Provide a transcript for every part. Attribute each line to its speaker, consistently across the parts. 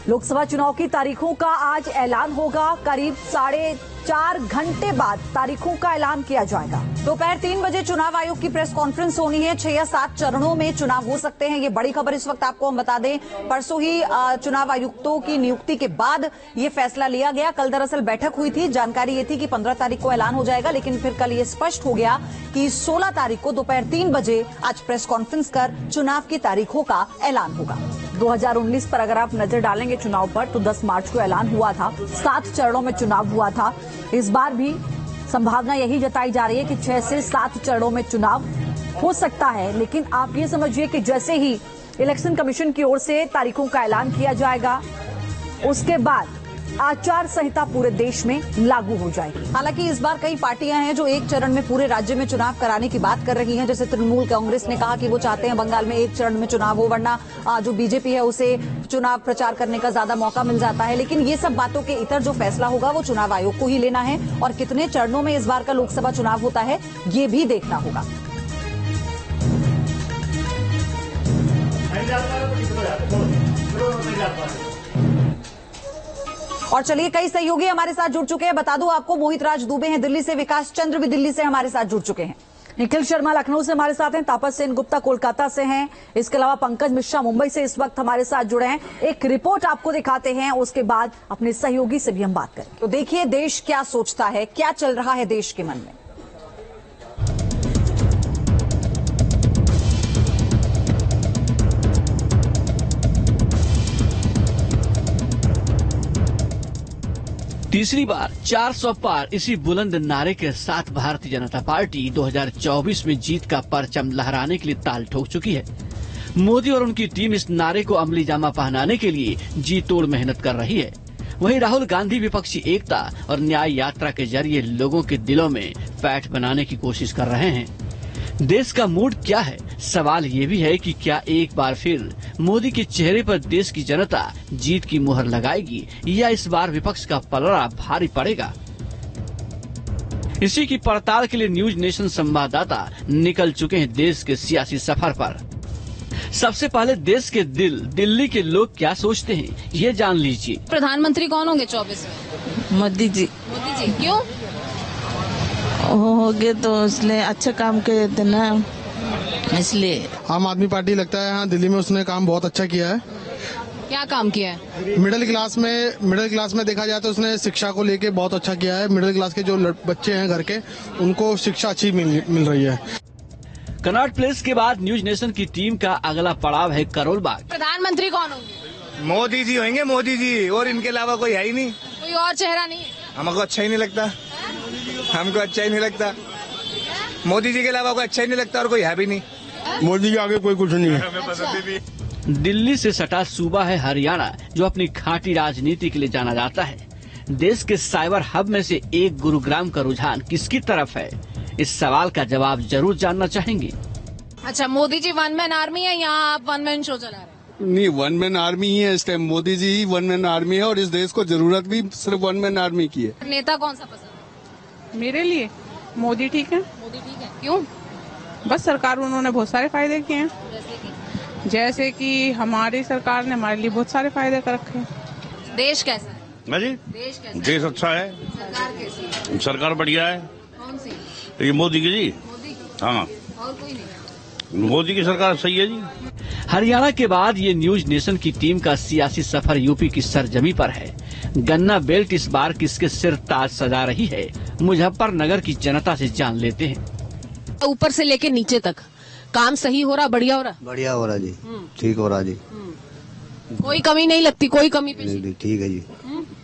Speaker 1: लोकसभा चुनाव की तारीखों का आज ऐलान होगा। करीब 4.5 घंटे बाद तारीखों का ऐलान किया जाएगा। दोपहर 3 बजे चुनाव आयोग की प्रेस कॉन्फ्रेंस होनी है। 6 या 7 चरणों में चुनाव हो सकते हैं। ये बड़ी खबर इस वक्त आपको हम बता दें। परसों ही चुनाव आयुक्तों की नियुक्ति के बाद ये फैसला लिया गया। कल दरअसल बैठक हुई थी। जानकारी ये थी कि 15 तारीख को ऐलान हो जाएगा, लेकिन फिर कल ये स्पष्ट हो गया कि 16 तारीख को दोपहर 3 बजे आज प्रेस कॉन्फ्रेंस कर चुनाव की तारीखों का ऐलान होगा। 2019 पर अगर आप नजर डालेंगे चुनाव पर, तो 10 मार्च को ऐलान हुआ था। 7 चरणों में चुनाव हुआ था। इस बार भी संभावना यही जताई जा रही है कि 6 से 7 चरणों में चुनाव हो सकता है। लेकिन आप ये समझिए कि जैसे ही इलेक्शन कमीशन की ओर से तारीखों का ऐलान किया जाएगा, उसके बाद आचार संहिता पूरे देश में लागू हो जाएगी। हालांकि इस बार कई पार्टियां हैं जो एक चरण में पूरे राज्य में चुनाव कराने की बात कर रही हैं। जैसे तृणमूल कांग्रेस ने कहा कि वो चाहते हैं बंगाल में एक चरण में चुनाव हो, वरना जो बीजेपी है उसे चुनाव प्रचार करने का ज्यादा मौका मिल जाता है। लेकिन ये सब बातों के इतर जो फैसला होगा वो चुनाव आयोग को ही लेना है, और कितने चरणों में इस बार का लोकसभा चुनाव होता है ये भी देखना होगा। और चलिए, कई सहयोगी हमारे साथ जुड़ चुके हैं। बता दूं आपको, मोहित राज दुबे हैं दिल्ली से, विकास चंद्र भी दिल्ली से हमारे साथ जुड़ चुके हैं, निखिल शर्मा लखनऊ से हमारे साथ हैं, तापस सेन गुप्ता कोलकाता से हैं, इसके अलावा पंकज मिश्रा मुंबई से इस वक्त हमारे साथ जुड़े हैं। एक रिपोर्ट आपको दिखाते हैं, उसके बाद अपने सहयोगी से भी हम बात करें। तो देखिए देश क्या सोचता है, क्या चल रहा है देश के मन में।
Speaker 2: तीसरी बार 400 पार, इसी बुलंद नारे के साथ भारतीय जनता पार्टी 2024 में जीत का परचम लहराने के लिए ताल ठोक चुकी है। मोदी और उनकी टीम इस नारे को अमली जामा पहनाने के लिए जी तोड़ मेहनत कर रही है। वहीं राहुल गांधी विपक्षी एकता और न्याय यात्रा के जरिए लोगों के दिलों में पैठ बनाने की कोशिश कर रहे हैं। देश का मूड क्या है? सवाल ये भी है कि क्या एक बार फिर मोदी के चेहरे पर देश की जनता जीत की मुहर लगाएगी, या इस बार विपक्ष का पलड़ा भारी पड़ेगा? इसी की पड़ताल के लिए न्यूज नेशन संवाददाता निकल चुके हैं देश के सियासी सफर पर। सबसे पहले देश के दिल्ली के लोग क्या सोचते हैं, ये जान लीजिए।
Speaker 3: प्रधानमंत्री कौन होंगे 24 में?
Speaker 4: मोदी जी।
Speaker 3: मोदी जी क्यों?
Speaker 4: हो गए तो इसलिए अच्छे काम किए थे ना, इसलिए।
Speaker 5: आम आदमी पार्टी लगता है। हाँ, दिल्ली में उसने काम बहुत अच्छा किया है।
Speaker 3: क्या काम किया है?
Speaker 5: मिडिल क्लास में देखा जाए तो उसने शिक्षा को लेके बहुत अच्छा किया है। मिडिल क्लास के जो बच्चे हैं घर के, उनको शिक्षा अच्छी मिल रही है।
Speaker 2: कनॉट प्लेस के बाद न्यूज नेशन की टीम का अगला पड़ाव है करोल बाग।
Speaker 3: प्रधानमंत्री कौन होंगे?
Speaker 6: मोदी जी होंगे, मोदी जी, और इनके अलावा कोई है ही नहीं।
Speaker 3: कोई और चेहरा नहीं है?
Speaker 6: हमको अच्छा ही नहीं लगता, हमको अच्छा ही नहीं लगता। मोदी जी के अलावा कोई अच्छा ही नहीं लगता, और कोई है भी नहीं।
Speaker 5: मोदी के आगे कोई कुछ नहीं है।
Speaker 2: दिल्ली से सटा सूबा है हरियाणा, जो अपनी खांटी राजनीति के लिए जाना जाता है। देश के साइबर हब में से एक गुरुग्राम का रुझान किसकी तरफ है, इस सवाल का जवाब जरूर जानना चाहेंगे।
Speaker 3: अच्छा, Modi ji one man army है, यहाँ आप वन मैन शो चला रहे हैं?
Speaker 7: नहीं, वन मैन आर्मी ही है इस टाइम। मोदी जी ही वन मैन आर्मी है, और इस देश को जरूरत भी सिर्फ वन मैन आर्मी की है।
Speaker 3: नेता कौन सा पसंद है?
Speaker 8: मेरे लिए मोदी ठीक है।
Speaker 3: मोदी ठीक है, क्यों?
Speaker 8: बस सरकार उन्होंने बहुत सारे फायदे किए हैं। जैसे कि हमारी सरकार ने हमारे लिए बहुत सारे फायदे कर रखे हैं।
Speaker 3: देश कैसा है?
Speaker 9: जी,
Speaker 3: देश कैसा?
Speaker 9: देश अच्छा है।
Speaker 3: सरकार कैसी?
Speaker 9: सरकार बढ़िया है।
Speaker 3: कौन सी?
Speaker 9: ये मोदी की जी।
Speaker 3: मोदी की?
Speaker 9: हाँ,
Speaker 3: और कोई नहीं?
Speaker 9: मोदी की सरकार सही है जी।
Speaker 2: हरियाणा के बाद ये न्यूज नेशन की टीम का सियासी सफर यूपी की सरजमी पर है। गन्ना बेल्ट इस बार किसके सिर ताज सजा रही है, मुजफ्फरनगर की जनता से जान लेते हैं।
Speaker 3: ऊपर से लेके नीचे तक काम सही हो रहा, बढ़िया हो रहा?
Speaker 10: बढ़िया हो रहा जी, ठीक हो रहा जी।
Speaker 3: कोई कमी नहीं लगती, कोई कमी पेशी?
Speaker 10: नहीं, ठीक है जी,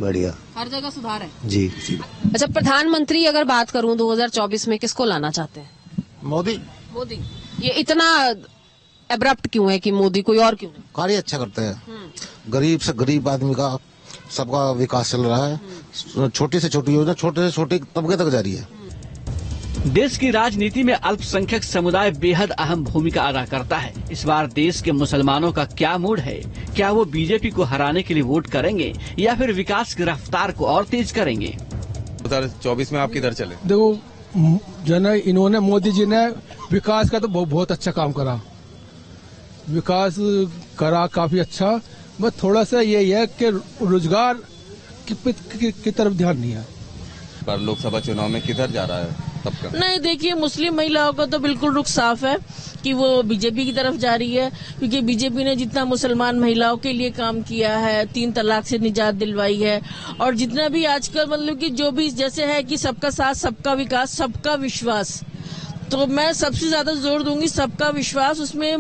Speaker 10: बढ़िया,
Speaker 3: हर जगह सुधार है
Speaker 10: जी।
Speaker 3: अच्छा, प्रधानमंत्री अगर बात करूं 2024 में किसको लाना चाहते हैं?
Speaker 5: मोदी।
Speaker 3: मोदी। ये इतना एब्रप्ट क्यों है कि मोदी, कोई और क्यों?
Speaker 10: कार्य अच्छा करते हैं, गरीब से गरीब आदमी का सबका विकास चल रहा है। छोटी से छोटी योजना छोटे से छोटे तबके तक जारी है।
Speaker 2: देश की राजनीति में अल्पसंख्यक समुदाय बेहद अहम भूमिका अदा करता है। इस बार देश के मुसलमानों का क्या मूड है? क्या वो बीजेपी को हराने के लिए वोट करेंगे, या फिर विकास की रफ्तार को और तेज करेंगे?
Speaker 11: 2024 में आप किधर चले?
Speaker 5: देखो, इन्होंने मोदी जी ने विकास का तो बहुत अच्छा काम करा, विकास करा काफी अच्छा।
Speaker 12: बस थोड़ा सा यही है कि रोजगार की तरफ ध्यान नहीं है।
Speaker 11: पर लोकसभा चुनाव में किधर जा रहा है सबका?
Speaker 4: नहीं, देखिए मुस्लिम महिलाओं का तो बिल्कुल रुख साफ है कि वो बीजेपी की तरफ जा रही है, क्योंकि बीजेपी ने जितना मुसलमान महिलाओं के लिए काम किया है, 3 तलाक से निजात दिलवाई है, और जितना भी आजकल मतलब कि जो भी जैसे है कि सबका साथ, सबका विकास, सबका विश्वास, तो मैं सबसे ज्यादा जोर दूंगी सबका विश्वास। उसमें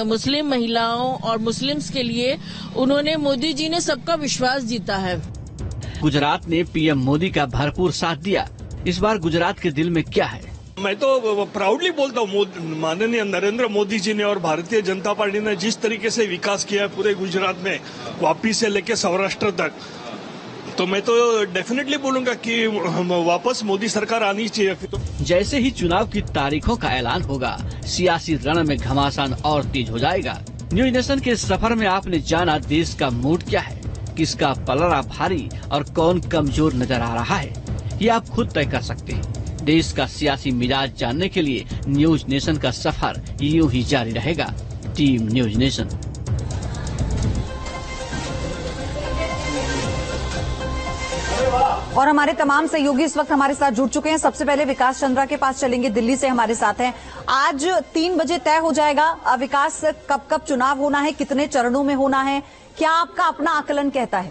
Speaker 4: मुस्लिम महिलाओं और मुस्लिम्स के लिए उन्होंने, मोदी जी ने सबका विश्वास जीता है।
Speaker 2: गुजरात ने पीएम मोदी का भरपूर साथ दिया। इस बार गुजरात के दिल में क्या है?
Speaker 13: मैं तो प्राउडली बोलता हूँ, माननीय नरेंद्र मोदी जी ने और भारतीय जनता पार्टी ने जिस तरीके से विकास किया है पूरे गुजरात में, वापी से लेकर सौराष्ट्र तक, तो मैं तो डेफिनेटली बोलूंगा कि वापस मोदी सरकार आनी चाहिए।
Speaker 2: जैसे ही चुनाव की तारीखों का ऐलान होगा, सियासी रण में घमासान और तेज हो जाएगा। न्यूज नेशन के सफर में आपने जाना देश का मूड क्या है, किसका पलड़ा भारी और कौन कमजोर नजर आ रहा है, ये आप खुद तय कर सकते हैं। देश का सियासी मिजाज जानने के लिए न्यूज नेशन का सफर यूं ही जारी रहेगा। Team news nation.
Speaker 1: और हमारे तमाम सहयोगी इस वक्त हमारे साथ जुड़ चुके हैं। सबसे पहले विकास चंद्रा के पास चलेंगे, दिल्ली से हमारे साथ हैं। आज 3 बजे तय हो जाएगा विकास, कब कब चुनाव होना है, कितने चरणों में होना है, क्या आपका अपना आकलन कहता है?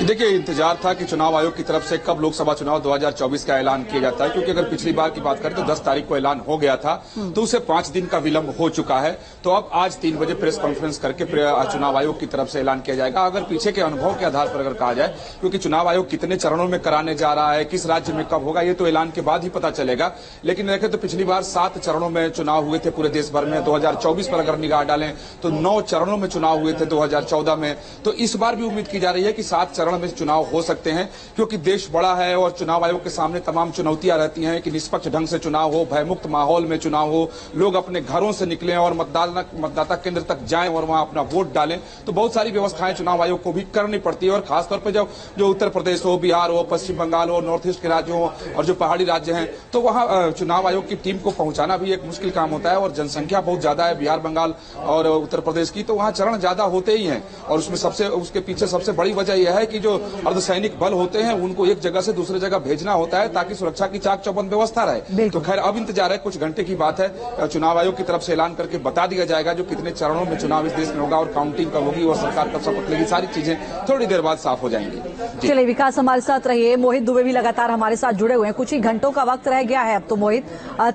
Speaker 11: देखिए, इंतजार था कि चुनाव आयोग की तरफ से कब लोकसभा चुनाव 2024 का ऐलान किया जाता है, क्योंकि अगर पिछली बार की बात करें तो 10 तारीख को ऐलान हो गया था, तो उसे 5 दिन का विलंब हो चुका है। तो अब आज 3 बजे प्रेस कॉन्फ्रेंस करके चुनाव आयोग की तरफ से ऐलान किया जाएगा। अगर पीछे के अनुभव के आधार पर अगर कहा जाए, क्योंकि चुनाव आयोग कितने चरणों में कराने जा रहा है, किस राज्य में कब होगा, ये तो ऐलान के बाद ही पता चलेगा। लेकिन देखें तो पिछली बार 7 चरणों में चुनाव हुए थे पूरे देश भर में। 2024 पर अगर निगाह डालें तो 9 चरणों में चुनाव हुए थे 2014 में। तो इस बार भी उम्मीद की जा रही है कि 7 चरण में चुनाव हो सकते हैं, क्योंकि देश बड़ा है और चुनाव आयोग के सामने तमाम चुनौतियां रहती हैं कि निष्पक्ष ढंग से चुनाव हो, भयमुक्त माहौल में चुनाव हो, लोग अपने घरों से निकलें और मतदाता केंद्र तक जाएं और वहां अपना वोट डालें। तो बहुत सारी व्यवस्थाएं चुनाव आयोग को भी करनी पड़ती है, और खासतौर पर जो उत्तर प्रदेश हो, बिहार हो, पश्चिम बंगाल हो, नॉर्थ ईस्ट के राज्य हो और जो पहाड़ी राज्य हैं, तो वहां चुनाव आयोग की टीम को पहुंचाना भी एक मुश्किल काम होता है। और जनसंख्या बहुत ज्यादा है बिहार, बंगाल और उत्तर प्रदेश की, तो वहां चरण ज्यादा होते ही हैं। और उसके पीछे सबसे बड़ी वजह यह है कि जो अर्धसैनिक बल होते हैं उनको एक जगह से दूसरे जगह भेजना होता है ताकि सुरक्षा की चाक चौबंद व्यवस्था रहे। तो खैर अब इंतजार है, कुछ घंटे की बात है, चुनाव आयोग की तरफ से ऐलान करके बता दिया जाएगा जो कितने चरणों में चुनाव इस देश में होगा और काउंटिंग कब होगी और सरकार कब शपथ लेगी। सारी चीजें थोड़ी देर बाद साफ हो जाएंगी।
Speaker 1: चलिए विकास हमारे साथ रहिए। मोहित दुबे भी लगातार हमारे साथ जुड़े हुए हैं। कुछ ही घंटों का वक्त रह गया है अब तो मोहित,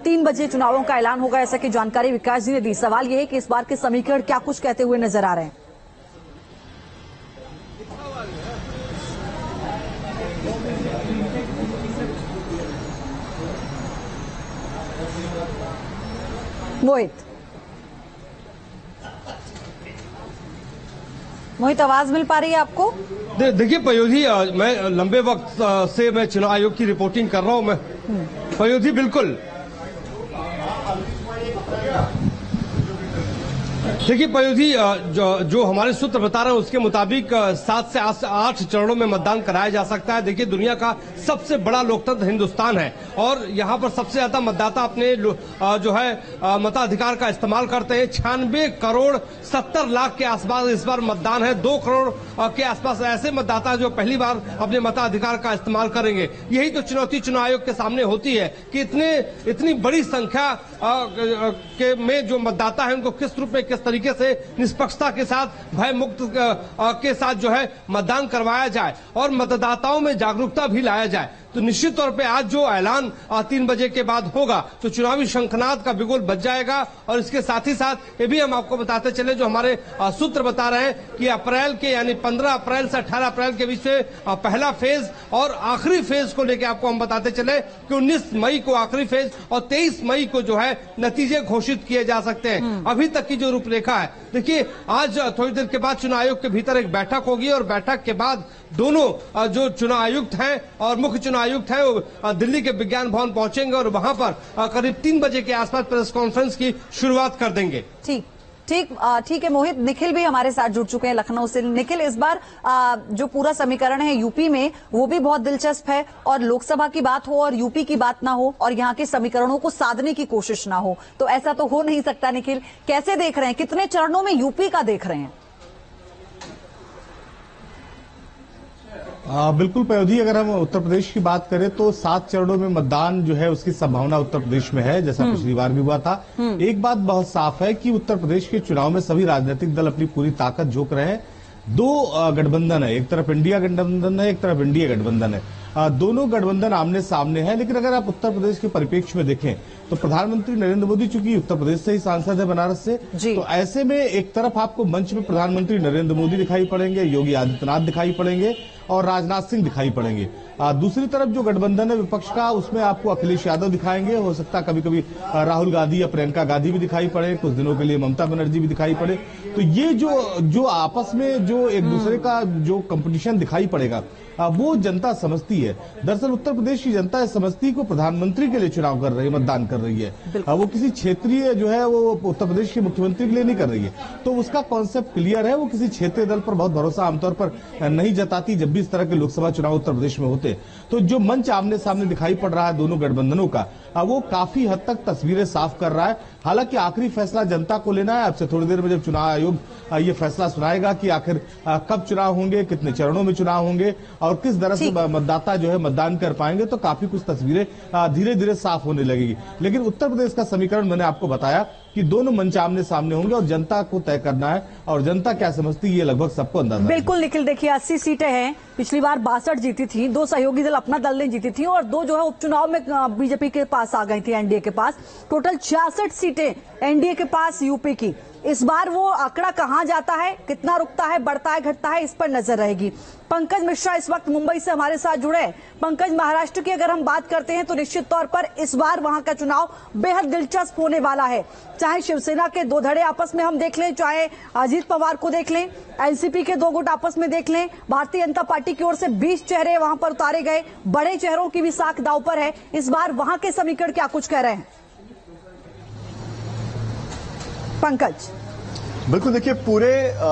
Speaker 1: 3 बजे चुनावों का ऐलान होगा, ऐसा की जानकारी विकास जी ने दी। सवाल यह है कि इस बार के समीकरण क्या कुछ कहते हुए नजर आ रहे हैं? मोहित आवाज मिल पा रही है आपको?
Speaker 12: देखिए पयोधी, मैं लंबे वक्त से मैं चुनाव आयोग की रिपोर्टिंग कर रहा हूं। मैं पयोधी बिल्कुल, देखिए पयोधी, जो हमारे सूत्र बता रहे हैं उसके मुताबिक 7 से 8 चरणों में मतदान कराया जा सकता है। देखिए दुनिया का सबसे बड़ा लोकतंत्र हिंदुस्तान है और यहाँ पर सबसे ज्यादा मतदाता अपने जो है मताधिकार का इस्तेमाल करते हैं। 96 करोड़ 70 लाख के आसपास इस बार मतदान है। 2 करोड़ के आसपास ऐसे मतदाता जो पहली बार अपने मताधिकार का इस्तेमाल करेंगे। यही तो चुनौती चुनाव आयोग के सामने होती है कि इतनी बड़ी संख्या में जो मतदाता है उनको किस रूप में, किस तरीके से निष्पक्षता के साथ, भय मुक्त के साथ जो है मतदान करवाया जाए और मतदाताओं में जागरूकता भी लाया जाए। तो निश्चित तौर पे आज जो ऐलान 3 बजे के बाद होगा तो चुनावी शंखनाद का बिगुल बज जाएगा। और इसके साथ ही साथ ये भी हम आपको बताते चले, जो हमारे सूत्र बता रहे हैं कि अप्रैल के यानी 15 अप्रैल से 18 अप्रैल के बीच में पहला फेज और आखिरी फेज को लेकर आपको हम बताते चले कि 19 मई को आखिरी फेज और 23 मई को जो है नतीजे घोषित किए जा सकते हैं। अभी तक की जो रूपरेखा है, देखिए आज थोड़ी देर के बाद चुनाव आयोग के भीतर एक बैठक होगी और बैठक के बाद दोनों जो चुनाव आयुक्त हैं और मुख्य चुनाव आयुक्त हैं वो दिल्ली के विज्ञान भवन पहुंचेंगे और वहां पर करीब 3 बजे के आसपास प्रेस कॉन्फ्रेंस की शुरुआत कर देंगे।
Speaker 1: ठीक, ठीक है मोहित, निखिल भी हमारे साथ जुड़ चुके हैं लखनऊ से। निखिल, इस बार जो पूरा समीकरण है यूपी में वो भी बहुत दिलचस्प है, और लोकसभा की बात हो और यूपी की बात ना हो और यहाँ के समीकरणों को साधने की कोशिश ना हो, तो ऐसा तो हो नहीं सकता। निखिल, कैसे देख रहे हैं, कितने चरणों में यूपी का देख रहे हैं?
Speaker 14: बिल्कुल पयोधी, अगर हम उत्तर प्रदेश की बात करें तो 7 चरणों में मतदान जो है उसकी संभावना उत्तर प्रदेश में है, जैसा पिछली बार भी हुआ था। एक बात बहुत साफ है कि उत्तर प्रदेश के चुनाव में सभी राजनीतिक दल अपनी पूरी ताकत झोंक रहे हैं। 2 गठबंधन है, एक तरफ इंडिया गठबंधन है, एक तरफ एनडीए गठबंधन है। दोनों गठबंधन आमने सामने हैं। लेकिन अगर आप उत्तर प्रदेश के परिप्रेक्ष्य में देखें तो प्रधानमंत्री नरेंद्र मोदी चूंकि उत्तर प्रदेश से ही सांसद है, बनारस से, तो ऐसे में एक तरफ आपको मंच में प्रधानमंत्री नरेंद्र मोदी दिखाई पड़ेंगे, योगी आदित्यनाथ दिखाई पड़ेंगे और राजनाथ सिंह दिखाई पड़ेंगे। दूसरी तरफ जो गठबंधन है विपक्ष का, उसमें आपको अखिलेश यादव दिखाएंगे, हो सकता है कभी कभी राहुल गांधी या प्रियंका गांधी भी दिखाई पड़े, कुछ दिनों के लिए ममता बनर्जी भी दिखाई पड़े। तो ये जो आपस में जो एक दूसरे का जो कंपटीशन दिखाई पड़ेगा वो जनता समझती है। दरअसल उत्तर प्रदेश की जनता समझती को प्रधानमंत्री के लिए चुनाव कर रही है, मतदान कर रही है, वो किसी क्षेत्रीय जो है वो उत्तर प्रदेश के मुख्यमंत्री के लिए नहीं कर रही है। तो उसका कॉन्सेप्ट क्लियर है, वो किसी क्षेत्रीय दल पर बहुत भरोसा आमतौर पर नहीं जताती जब भी इस तरह के लोकसभा चुनाव उत्तर प्रदेश में होते। तो जो मंच आमने सामने दिखाई पड़ रहा है दोनों गठबंधनों का, वो काफी हद तक तस्वीरें साफ कर रहा है। हालांकि आखिरी फैसला जनता को लेना है। अब से थोड़ी देर में जब चुनाव आयोग ये फैसला सुनाएगा कि आखिर कब चुनाव होंगे, कितने चरणों में चुनाव होंगे और किस तरह से मतदाता जो है मतदान कर पाएंगे, तो काफी कुछ तस्वीरें धीरे धीरे साफ होने लगेगी। लेकिन उत्तर प्रदेश का समीकरण मैंने आपको बताया कि दोनों मंच आमने सामने होंगे और जनता को तय करना है, और जनता क्या समझती है ये लगभग सबको अंदाजा है।
Speaker 1: बिल्कुल निखिल, देखिए 80 सीटें हैं, पिछली बार 62 जीती थी, 2 सहयोगी दल अपना दल ने जीती थी और 2 जो है उपचुनाव में बीजेपी के पास आ गई थी, एनडीए के पास। टोटल 66 सीटें एनडीए के पास यूपी की। इस बार वो आंकड़ा कहां जाता है, कितना रुकता है, बढ़ता है, घटता है, इस पर नजर रहेगी। पंकज मिश्रा इस वक्त मुंबई से हमारे साथ जुड़े। पंकज, महाराष्ट्र की अगर हम बात करते हैं तो निश्चित तौर पर इस बार वहां का चुनाव बेहद दिलचस्प होने वाला है। चाहे शिवसेना के 2 धड़े आपस में हम देख लें, चाहे अजीत पवार को देख लें, एनसीपी के 2 गुट आपस में देख लें, भारतीय जनता पार्टी की ओर से 20 चेहरे वहां पर उतारे गए, बड़े चेहरों की भी साख दांव पर है। इस बार वहां के समीकरण क्या कुछ कह रहे हैं पंकज?
Speaker 15: बिल्कुल, देखिए पूरे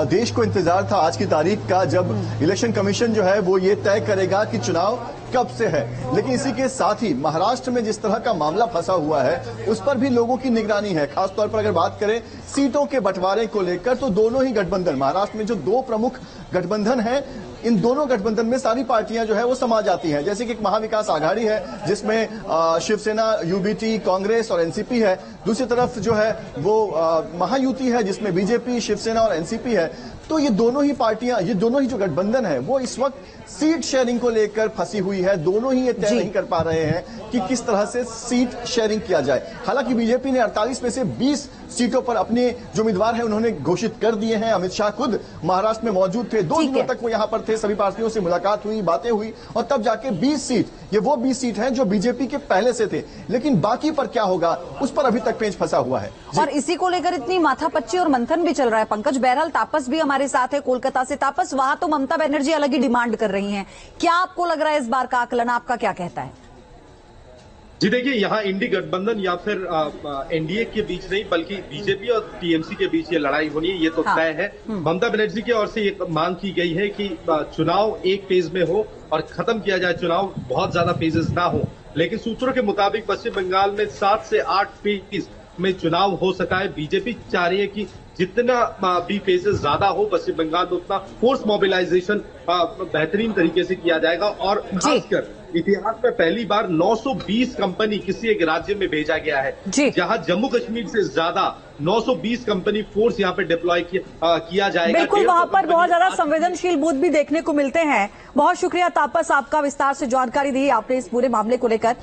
Speaker 15: देश को इंतजार था आज की तारीख का जब इलेक्शन कमीशन जो है वो ये तय करेगा कि चुनाव कब से है। लेकिन इसी के साथ ही महाराष्ट्र में जिस तरह का मामला फंसा हुआ है उस पर भी लोगों की निगरानी है। खासतौर पर अगर बात करें सीटों के बंटवारे को लेकर तो दोनों ही गठबंधन, महाराष्ट्र में जो 2 प्रमुख गठबंधन हैं, इन दोनों गठबंधन में सारी पार्टियां जो है वो समा जाती हैं। जैसे कि एक महाविकास आघाड़ी है जिसमें शिवसेना, यूबीटी, कांग्रेस और एनसीपी है। दूसरी तरफ जो है वो महायुति है जिसमें बीजेपी, शिवसेना और एनसीपी है। तो ये दोनों ही पार्टियां, ये दोनों ही जो गठबंधन है वो इस वक्त सीट शेयरिंग को लेकर फंसी हुई है। दोनों ही ये तय नहीं कर पा रहे हैं कि किस तरह से सीट शेयरिंग किया जाए। हालांकि बीजेपी ने 48 में से 20 सीटों पर अपने जो उम्मीदवार हैं उन्होंने घोषित कर दिए हैं। अमित शाह खुद महाराष्ट्र में मौजूद थे, 2 दिनों तक वो यहां पर थे, सभी पार्टियों से मुलाकात हुई, बातें हुई और तब जाके 20 सीट, ये वो 20 सीट हैं जो बीजेपी के पहले से थे। लेकिन बाकी पर क्या होगा उस पर अभी तक पेंच फंसा हुआ है
Speaker 1: और इसी को लेकर इतनी माथापच्ची और मंथन भी चल रहा है। पंकज, बहरहाल तापस भी हमारे साथ है कोलकाता से। तापस, वहां तो ममता बनर्जी अलग ही डिमांड कर रही हैं, क्या आपको लग रहा है इस बार का आकलन आपका क्या कहता है?
Speaker 16: जी देखिए, यहाँ इंडी गठबंधन या फिर एनडीए के बीच नहीं बल्कि बीजेपी और टीएमसी के बीच ये लड़ाई होनी है, ये तो तय है। ममता बनर्जी की ओर से ये मांग की गई है कि चुनाव एक फेज में हो और खत्म किया जाए, चुनाव बहुत ज्यादा फेजेस ना हो। लेकिन सूत्रों के मुताबिक पश्चिम बंगाल में 7 से 8 फेज में चुनाव हो सका है। बीजेपी चाह रही है कि जितना भी फेजेस ज्यादा हो पश्चिम बंगाल में उतना फोर्स मोबिलाइजेशन बेहतरीन तरीके से किया जाएगा। और खासकर इतिहास में पहली बार 920 कंपनी किसी एक राज्य में भेजा गया है, जहां जम्मू कश्मीर से ज्यादा 920 कंपनी फोर्स यहां पे डिप्लॉय किया जाएगा।
Speaker 1: बिल्कुल, वहां पर बहुत ज्यादा संवेदनशील बूथ भी देखने को मिलते हैं। बहुत शुक्रिया तापस, आपका विस्तार से जानकारी दी आपने इस पूरे मामले को लेकर।